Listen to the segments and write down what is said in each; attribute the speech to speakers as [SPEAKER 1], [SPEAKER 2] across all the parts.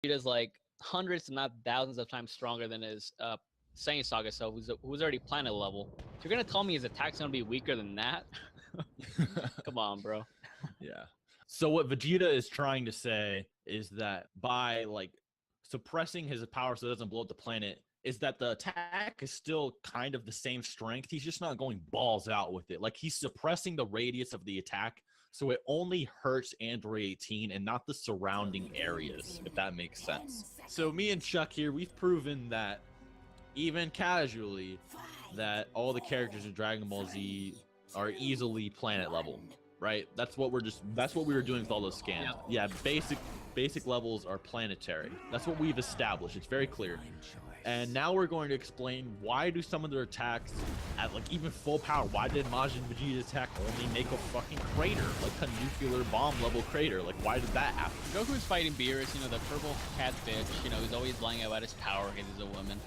[SPEAKER 1] Vegeta's like hundreds, if not thousands of times stronger than his Saiyan Saga self, who's already planet level. So you're gonna tell me his attack's gonna be weaker than that? Come on, bro.
[SPEAKER 2] Yeah. So what Vegeta is trying to say is that by like suppressing his power so it doesn't blow up the planet, is that the attack is still kind of the same strength. He's just not going balls out with it. Like he's suppressing the radius of the attack, so it only hurts Android 18 and not the surrounding areas, if that makes sense. So me and Chuck here, we've proven that even casually, that all the characters in Dragon Ball Z are easily planet level, right? That's what we were doing with all those scans. Yeah, basic levels are planetary. That's what we've established. It's very clear. And now we're going to explain why do some of their attacks at like even full power, why did Majin Vegeta's attack only make a fucking crater, like a nuclear bomb level crater? Like why did that happen?
[SPEAKER 1] Goku's fighting Beerus, the purple cat bitch, he's always lying about his power because he's a woman.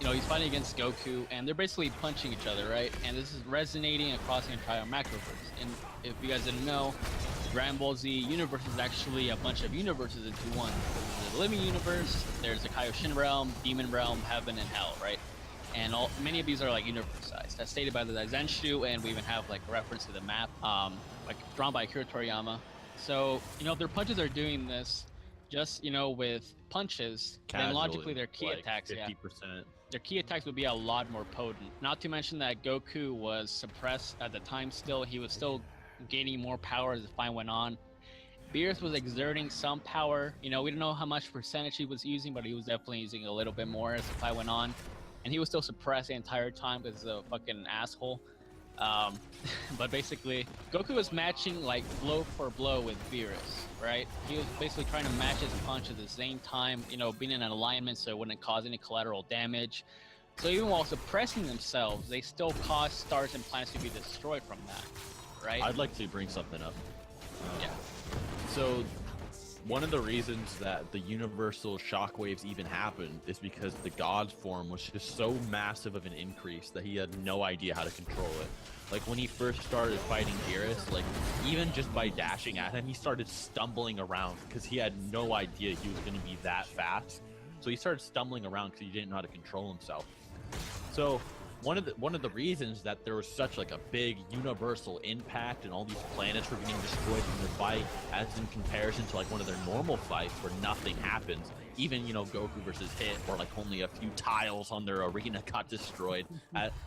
[SPEAKER 1] He's fighting against Goku, and they're basically punching each other, right? And this is resonating across the entire macroverse. And if you guys didn't know, Dragon Ball Z universe is actually a bunch of universes into one. There's the living universe, there's the Kaioshin realm, demon realm, heaven, and hell, right? And many of these are like universe-sized. That's stated by the Daizenshu, and we even have like a reference to the map, like drawn by Akira Toriyama. So, if their punches are doing this, just with punches,
[SPEAKER 2] casually,
[SPEAKER 1] then logically their key
[SPEAKER 2] like
[SPEAKER 1] attacks,
[SPEAKER 2] 50%.
[SPEAKER 1] Their key attacks would be a lot more potent. Not to mention that Goku was suppressed at the time still. He was still gaining more power as the fight went on. Beerus was exerting some power. We don't know how much percentage he was using, but he was definitely using a little bit more as the fight went on. And he was still suppressed the entire time because he's a fucking asshole. But basically, Goku was matching like blow for blow with Beerus, right? He was basically trying to match his punch at the same time, being in an alignment so it wouldn't cause any collateral damage. So even while suppressing themselves, they still caused stars and planets to be destroyed from that, right?
[SPEAKER 2] I'd like to bring something up.
[SPEAKER 1] Yeah.
[SPEAKER 2] So one of the reasons that the universal shockwaves even happened is because the God's form was just so massive of an increase that he had no idea how to control it. Like when he first started fighting Beerus, like even just by dashing at him, he started stumbling around because he had no idea he was going to be that fast. So he started stumbling around because he didn't know how to control himself. So one of the reasons that there was such like a big universal impact and all these planets were getting destroyed from their fight, as in comparison to like one of their normal fights where nothing happens, even Goku versus Hit, or like only a few tiles on their arena got destroyed,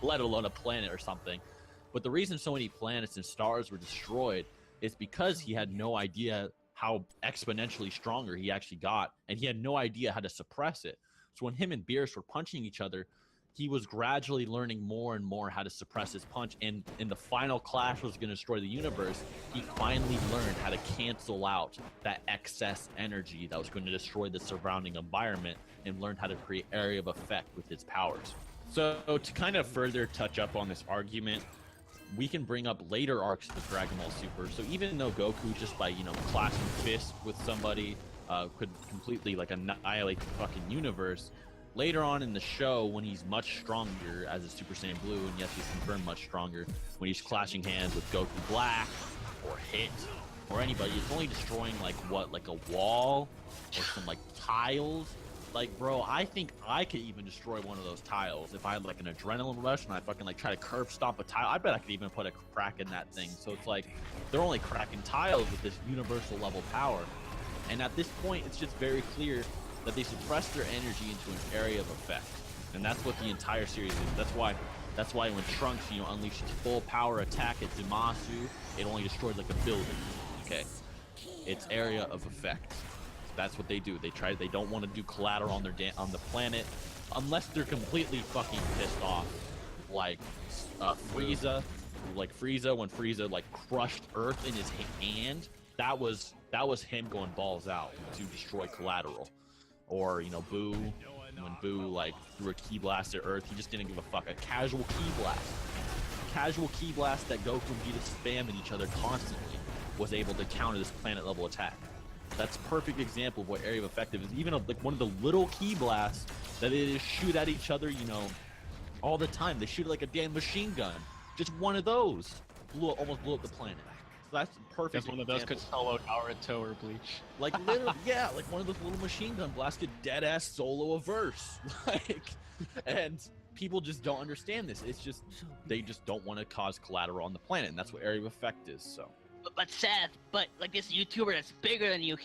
[SPEAKER 2] let alone a planet or something. But the reason so many planets and stars were destroyed is because he had no idea how exponentially stronger he actually got, and he had no idea how to suppress it. So when him and Beerus were punching each other, he was gradually learning more and more how to suppress his punch, and in the final clash was going to destroy the universe, he finally learned how to cancel out that excess energy that was going to destroy the surrounding environment, and learned how to create area of effect with his powers. So to kind of further touch up on this argument, we can bring up later arcs of Dragon Ball Super. So even though Goku, just by clashing fists with somebody, could completely like annihilate the fucking universe, later on in the show, when he's much stronger as a Super Saiyan Blue, and yes, he's confirmed much stronger, when he's clashing hands with Goku Black or Hit or anybody, it's only destroying like a wall or some like tiles. Like, bro, I think I could even destroy one of those tiles if I had like an adrenaline rush and I fucking like try to curve stop a tile. I bet I could even put a crack in that thing. So it's like they're only cracking tiles with this universal level power. And at this point, it's just very clear that they suppress their energy into an area of effect. And that's what the entire series is. That's why when Trunks, unleashed his full power attack at Zamasu, it only destroyed like a building. Okay? It's area of effect. That's what they do. They don't want to do collateral on the planet unless they're completely fucking pissed off. Like Frieza, when Frieza like crushed Earth in his hand, that was him going balls out to destroy collateral. Or Boo, when Boo like threw a ki blast at Earth, he just didn't give a fuck. A casual ki blast that Goku and Vegeta spamming each other constantly was able to counter this planet level attack. That's a perfect example of what area of effective is. Even like one of the little ki blasts that they just shoot at each other, all the time. They shoot it like a damn machine gun. Just one of those almost blew up the planet. So that's perfect.
[SPEAKER 1] That's one of those could solo Naruto or Bleach.
[SPEAKER 2] Like literally, yeah, like one of those little machine gun blasts could dead ass solo a verse. Like, and people just don't understand this. It's just they just don't want to cause collateral on the planet, and that's what area of effect is. So.
[SPEAKER 3] But Seth, like this YouTuber that's bigger than you,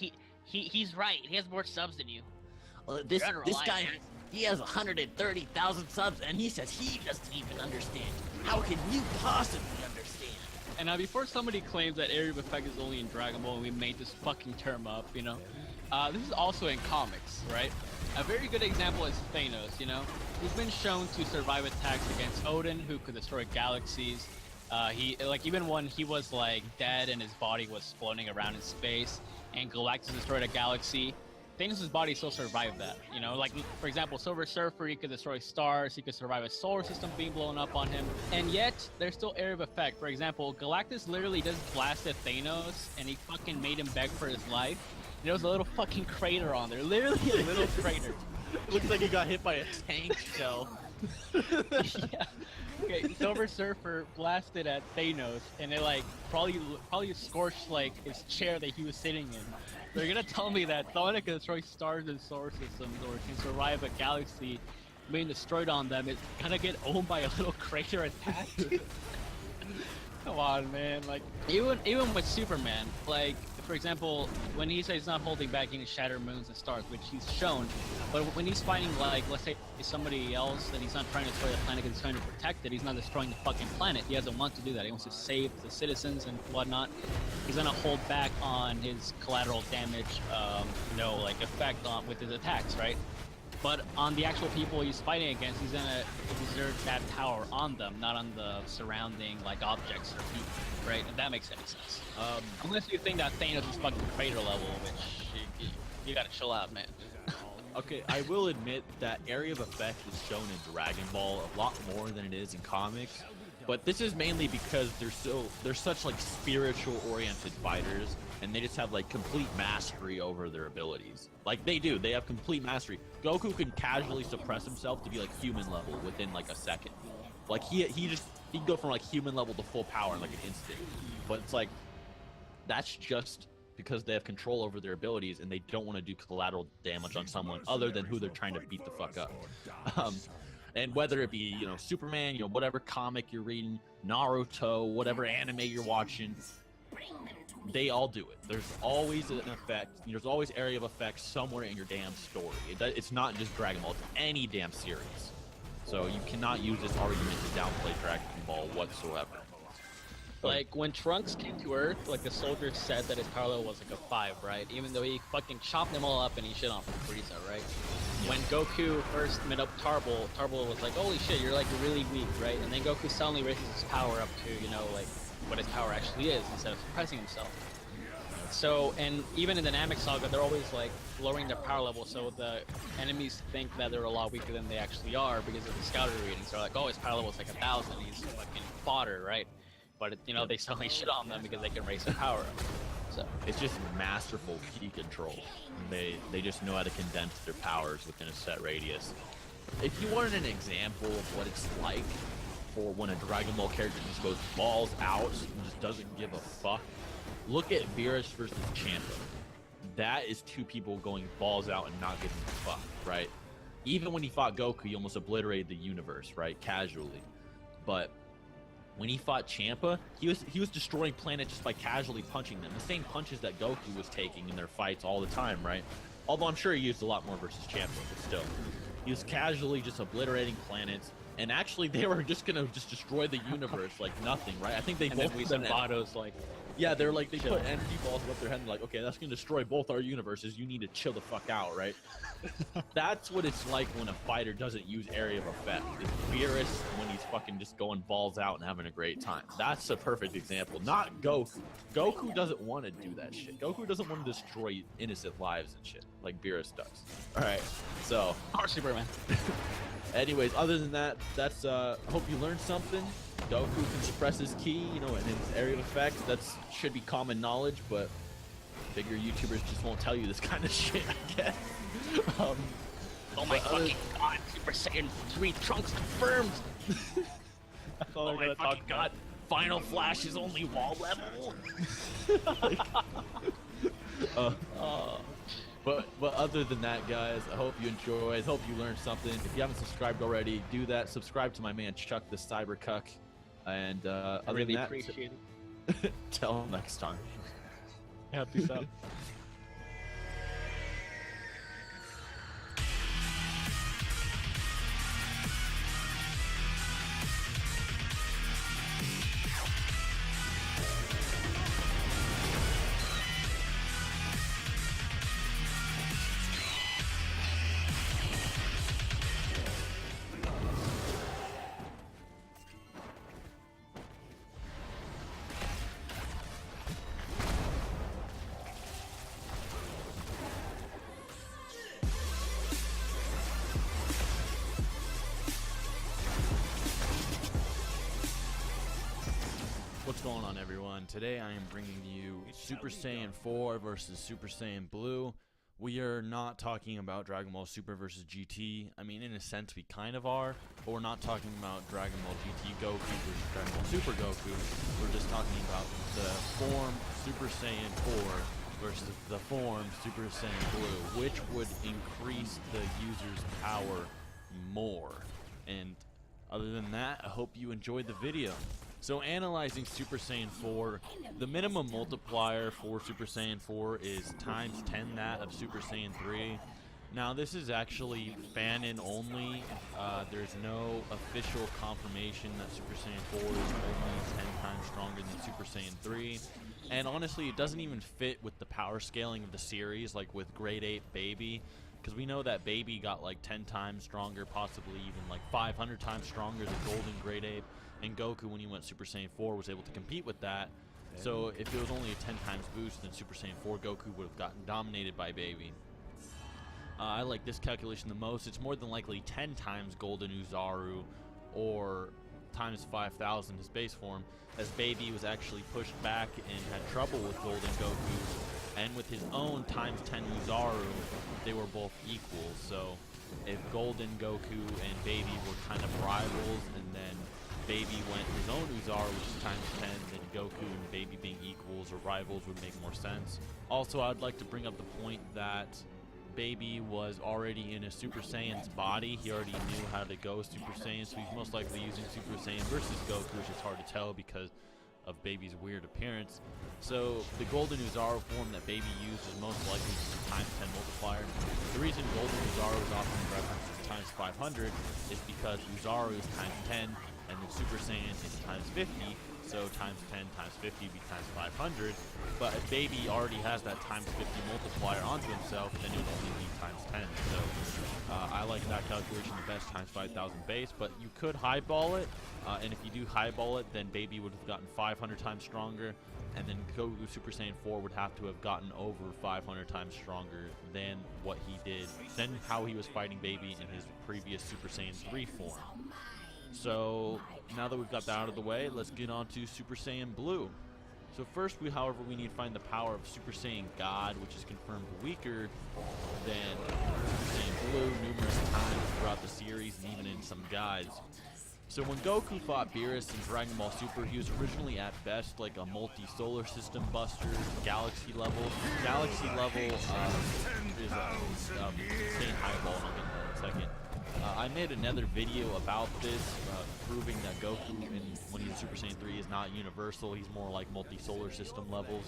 [SPEAKER 3] he's right. He has more subs than you.
[SPEAKER 4] This guy, he has 130,000 subs, and he says he doesn't even understand. How can you possibly understand?
[SPEAKER 1] And now, before somebody claims that area of effect is only in Dragon Ball and we made this fucking term up, you know, this is also in comics, right? A very good example is Thanos, you know? He's been shown to survive attacks against Odin, who could destroy galaxies. Even when he was, like, dead and his body was floating around in space, and Galactus destroyed a galaxy, Thanos' body still survived that, you know? Like, for example, Silver Surfer, he could destroy stars, he could survive a solar system being blown up on him, and yet, there's still area of effect. For example, Galactus literally just blasted Thanos, and he fucking made him beg for his life. And there was a little fucking crater on there, literally a little crater.
[SPEAKER 2] It looks like he got hit by a tank shell.
[SPEAKER 1] Yeah. Okay, Silver Surfer blasted at Thanos, and it like probably scorched like his chair that he was sitting in. They're gonna tell me that someone that can destroy stars and solar systems or can survive a galaxy being destroyed on them is gonna get owned by a little crater attack? Come on, man. Like even with Superman, like for example, when he says he's not holding back, he can shatter moons and stars, which he's shown. But when he's fighting, like, let's say somebody else, and he's not trying to destroy the planet because he's trying to protect it, he's not destroying the fucking planet. He doesn't want to do that. He wants to save the citizens and whatnot. He's gonna hold back on his collateral damage, effect on with his attacks, right? But on the actual people he's fighting against, he's gonna exert that power on them, not on the surrounding like objects or people, right? If that makes any sense. Unless you think that Thanos is fucking crater level, which you gotta chill out, man.
[SPEAKER 2] Okay, I will admit that area of effect is shown in Dragon Ball a lot more than it is in comics, but this is mainly because they're such like spiritual oriented fighters, and they just have like complete mastery over their abilities. Like they have complete mastery. Goku can casually suppress himself to be like human level within like a second. Like he can go from like human level to full power in like an instant. But it's like that's just because they have control over their abilities and they don't want to do collateral damage on someone other than who they're trying to beat the fuck up. And whether it be, Superman, whatever comic you're reading, Naruto, whatever anime you're watching, they all do it. There's always an effect. There's always area of effect somewhere in your damn story. It's not just Dragon Ball. It's any damn series. So you cannot use this argument to downplay Dragon Ball whatsoever.
[SPEAKER 1] Like, when Trunks came to Earth, like, the soldiers said that his power level was like a 5, right? Even though he fucking chopped them all up and he shit on Frieza, right? Yeah. When Goku first met up Tarbell was like, holy shit, you're, like, really weak, right? And then Goku suddenly raises his power up to, what his power actually is, instead of suppressing himself. So, and even in the Namek Saga, they're always, like, lowering their power level, so the enemies think that they're a lot weaker than they actually are because of the scouter readings. They're like, oh, his power level is like 1,000, he's fucking fodder, right? But, they suddenly shit on them because they can raise their power up. So
[SPEAKER 2] it's just masterful ki control. They just know how to condense their powers within a set radius. If you wanted an example of what it's like for when a Dragon Ball character just goes balls out and just doesn't give a fuck, look at Beerus versus Champa. That is two people going balls out and not giving a fuck, right? Even when he fought Goku, he almost obliterated the universe, right? Casually. But when he fought Champa, he was destroying planets just by casually punching them. The same punches that Goku was taking in their fights all the time, right? Although I'm sure he used a lot more versus Champa, but still. He was casually just obliterating planets, and actually they were just gonna destroy the universe like nothing, right? I think they both
[SPEAKER 1] put Vados like...
[SPEAKER 2] Yeah, they're like, they put energy balls above their head and like, okay, that's gonna destroy both our universes, you need to chill the fuck out, right? That's what it's like when a fighter doesn't use area of effect. It's Beerus when he's fucking just going balls out and having a great time. That's a perfect example. Not Goku. Goku doesn't want to do that shit. Goku doesn't want to destroy innocent lives and shit like Beerus does. Alright, so...
[SPEAKER 1] Or Superman.
[SPEAKER 2] Anyways, other than that, that's I hope you learned something. Goku can suppress his ki, and his area of effects. That should be common knowledge, but bigger YouTubers just won't tell you this kind of shit, I guess.
[SPEAKER 3] Oh my fucking god, Super Saiyan 3 Trunks confirmed!
[SPEAKER 1] That's all
[SPEAKER 3] oh my fucking god.
[SPEAKER 2] Final Flash is only wall level. But other than that, guys, I hope you enjoyed. I hope you learned something. If you haven't subscribed already, do that. Subscribe to my man Chuck the Cyber Cuck. And other
[SPEAKER 1] Really
[SPEAKER 2] than that,
[SPEAKER 1] appreciate it.
[SPEAKER 2] till next time.
[SPEAKER 1] Yeah, peace out.
[SPEAKER 2] What's going on, everyone? Today I am bringing you Super Saiyan 4 versus Super Saiyan Blue. We are not talking about Dragon Ball Super versus GT. I mean, in a sense, we kind of are, but we're not talking about Dragon Ball GT Goku versus Dragon Ball Super Goku. We're just talking about the form Super Saiyan 4 versus the form Super Saiyan Blue, which would increase the user's power more. And other than that, I hope you enjoyed the video. So analyzing Super Saiyan 4, the minimum multiplier for Super Saiyan 4 is times 10 that of Super Saiyan 3. Now this is actually fan-in only. There's no official confirmation that Super Saiyan 4 is only 10 times stronger than Super Saiyan 3. And honestly, it doesn't even fit with the power scaling of the series, like with Grade 8 Baby. Because we know that Baby got like 10 times stronger, possibly even like 500 times stronger than Golden Grade 8. And Goku, when he went Super Saiyan 4, was able to compete with that. So if it was only a 10 times boost, then Super Saiyan 4 Goku would have gotten dominated by Baby. I like this calculation the most. It's more than likely 10 times Golden Uzaru, or times 5,000 his base form, as Baby was actually pushed back and had trouble with Golden Goku. And with his own times 10 Uzaru, they were both equal. So if Golden Goku and Baby were kind of rivals, and then Baby went his own Uzaru, which is times 10, then Goku and Baby being equals or rivals would make more sense. Also, I'd like to bring up the point that Baby was already in a Super Saiyan's body. He already knew how to go Super Saiyan, so he's most likely using Super Saiyan versus Goku, which is hard to tell because of Baby's weird appearance. So the Golden Uzaru form that Baby used is most likely times 10 multiplier. The reason Golden Uzaru is often referenced as times 500 is because Uzaru is times 10, and then Super Saiyan is times 50, so times 10 times 50 would be times 500. But if Baby already has that times 50 multiplier onto himself, then it would only be times 10. So I like that calculation the best, times 5,000 base. But you could highball it, and if you do highball it, then Baby would have gotten 500 times stronger, and then Goku Super Saiyan 4 would have to have gotten over 500 times stronger than what he did, than how he was fighting Baby in his previous Super Saiyan 3 form. So now that we've got that out of the way, let's get on to Super Saiyan Blue. So first, however, we need to find the power of Super Saiyan God, which is confirmed weaker than Super Saiyan Blue numerous times throughout the series and even in some guides. So when Goku fought Beerus in Dragon Ball Super, he was originally at best like a multi-solar system buster, galaxy level. Galaxy level is insane highball, and I'll get to that in a second. I made another video about this, proving that Goku, when he's in Super Saiyan 3, is not universal. He's more like multi-solar system levels.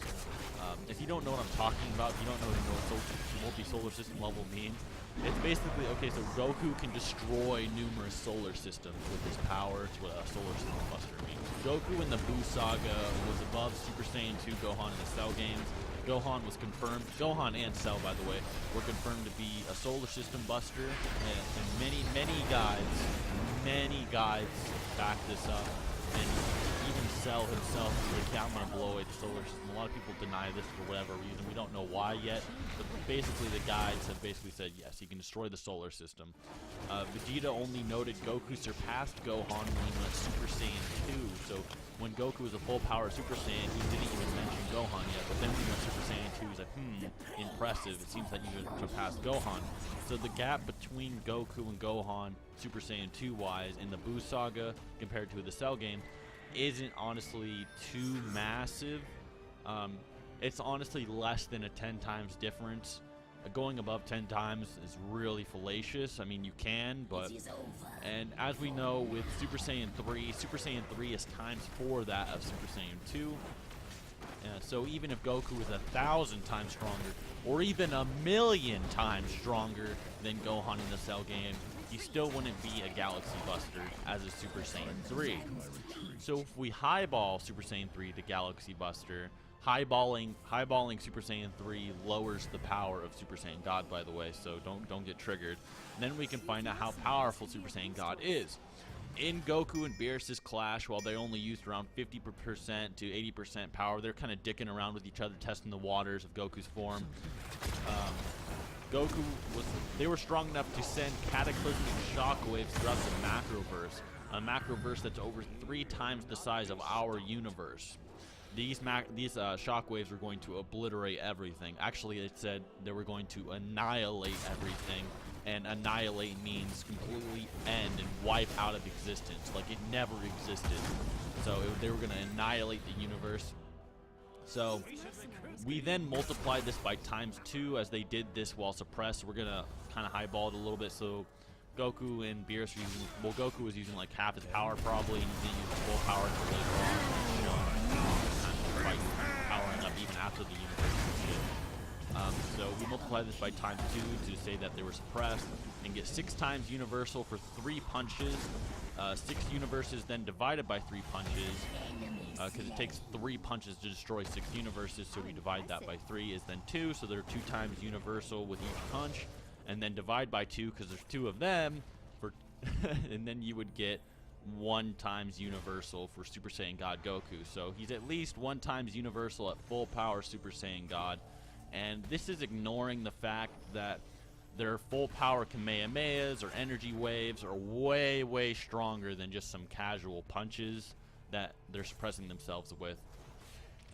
[SPEAKER 2] If you don't know what I'm talking about, if you don't know what multi-solar system level means, it's basically, okay, so Goku can destroy numerous solar systems with his power. It's what a solar system buster means. Goku in the Buu Saga was above Super Saiyan 2 Gohan in the Cell games. Gohan was confirmed, Gohan and Cell, by the way, were confirmed to be a solar system buster, and many guides back this up, and even Cell himself said, yeah, I'm gonna blow away the solar system. A lot of people deny this for whatever reason. We don't know why yet, but basically the guides have basically said, yes, he can destroy the solar system. Vegeta only noted Goku surpassed Gohan when he went Super Saiyan 2, so when Goku was a full power Super Saiyan, he didn't even mention Gohan yet, but then when he went Super Saiyan 2, he was like, impressive, it seems like you surpassed Gohan. So the gap between Goku and Gohan, Super Saiyan 2 wise, in the Buu Saga compared to the Cell game, isn't honestly too massive. It's honestly less than a 10 times difference. Going above 10 times is really fallacious. I mean, you can, but... And as we know with Super Saiyan 3 is times 4 that of Super Saiyan 2. So even if Goku is 1,000 times stronger, or even 1,000,000 times stronger than Gohan in the Cell game, he still wouldn't be a Galaxy Buster as a Super Saiyan 3. So if we highball Super Saiyan 3 to Galaxy Buster, highballing Super Saiyan 3 lowers the power of Super Saiyan God, by the way, so don't get triggered. And then we can find out how powerful Super Saiyan God is. In Goku and Beerus' clash, while they only used around 50% to 80% power, they're kind of dicking around with each other, testing the waters of Goku's form. They were strong enough to send cataclysmic shockwaves throughout the Macroverse, a Macroverse that's over 3 times the size of our universe. These shockwaves were going to obliterate everything. Actually, it said they were going to annihilate everything, and annihilate means completely end and wipe out of existence, like it never existed. So they were going to annihilate the universe. So we then multiplied this by ×2 as they did this while suppressed. We're going to kind of highball it a little bit. So Goku and Beerus were using, well, Goku was using like half his power probably, and he didn't use full power until later on. You know, kind of fight, powering up even after the universe shit. So we multiply this by ×2 to say that they were suppressed, and get 6 times universal for 3 punches. 6 universes then divided by 3 punches, because it takes 3 punches to destroy 6 universes, so we divide that by 3 is then 2, so there are 2 times universal with each punch, and then divide by 2 because there's 2 of them, for and then you would get 1 times universal for Super Saiyan God Goku. So he's at least 1 times universal at full power Super Saiyan God. And this is ignoring the fact that their full power Kamehamehas or energy waves are way, way stronger than just some casual punches that they're suppressing themselves with.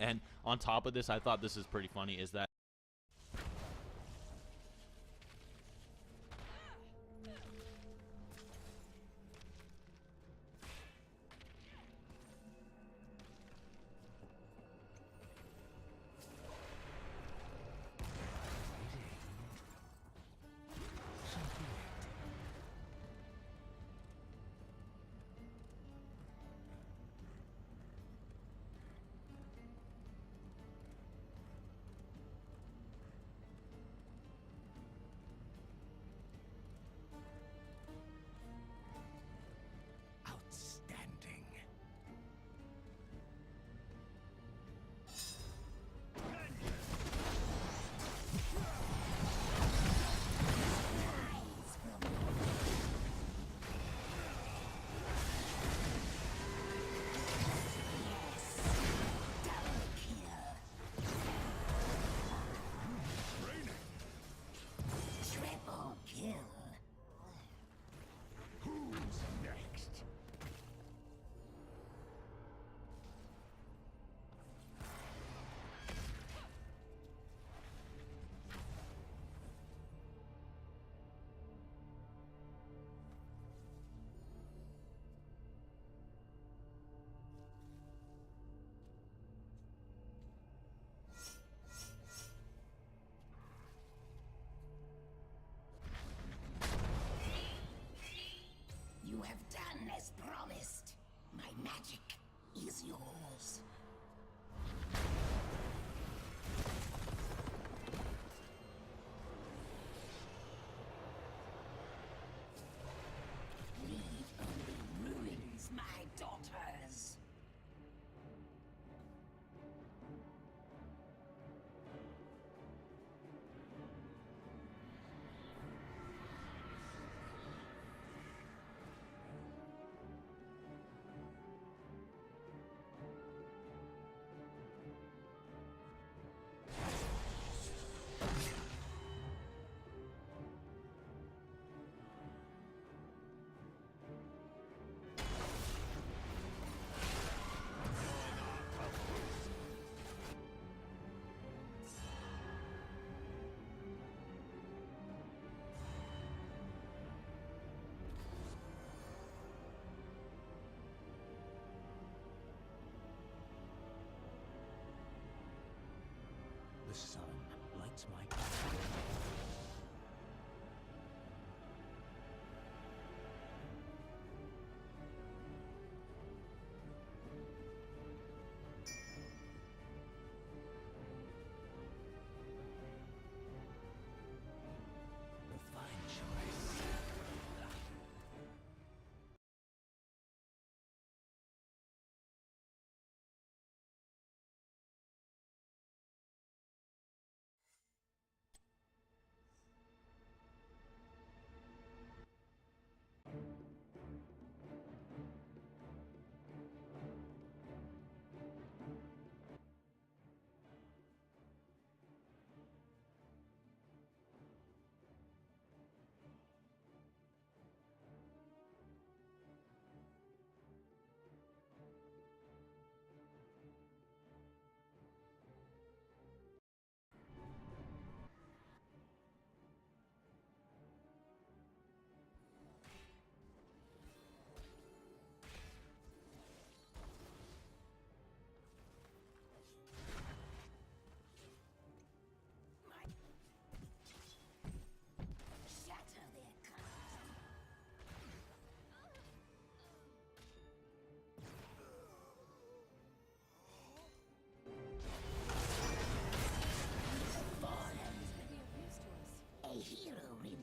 [SPEAKER 2] And on top of this, I thought this is pretty funny, is that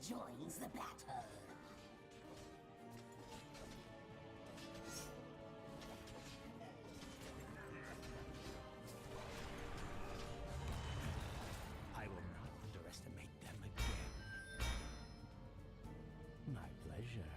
[SPEAKER 5] joins the battle.
[SPEAKER 6] I will not underestimate them again. My pleasure.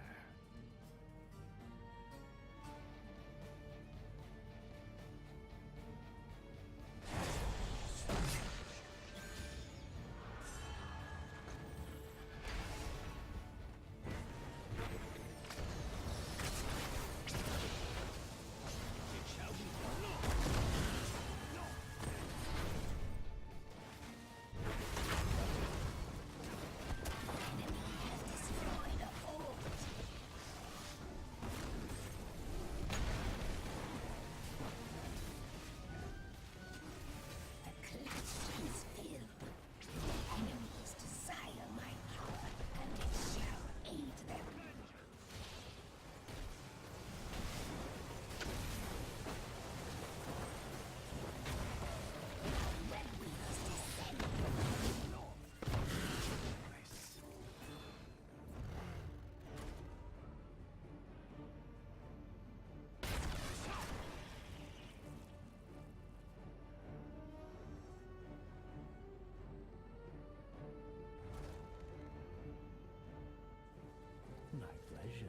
[SPEAKER 6] My pleasure.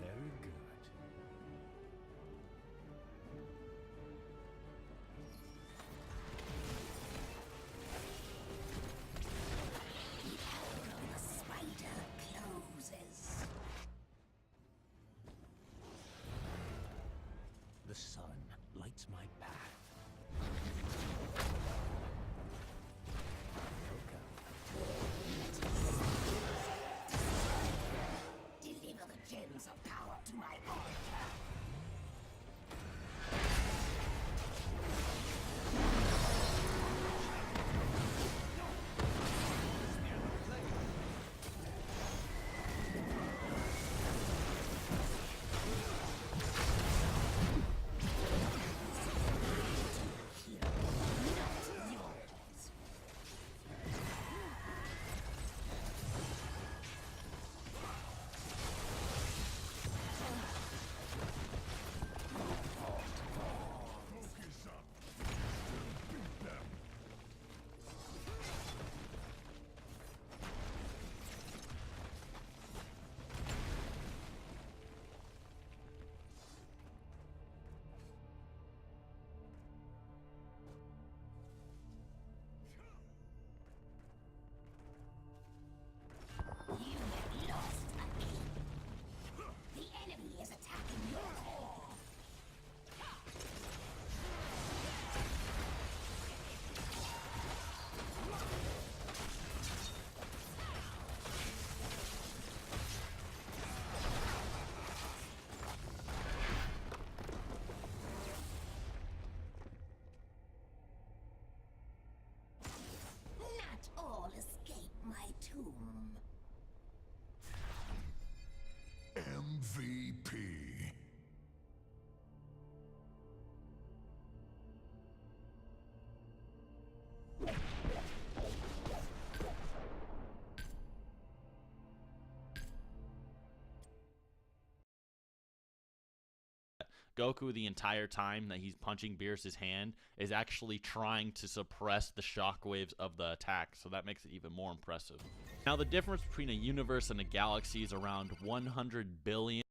[SPEAKER 6] Very good.
[SPEAKER 5] The spider closes.
[SPEAKER 6] The sun lights my path.
[SPEAKER 5] Deliver the gems of power to my altar. You have lost again. The enemy is attacking your core. Not all escape my tomb.
[SPEAKER 7] MVP.
[SPEAKER 2] Goku, the entire time that he's punching Beerus' hand, is actually trying to suppress the shockwaves of the attack, so that makes it even more impressive. Now, the difference between a universe and a galaxy is around 100 billion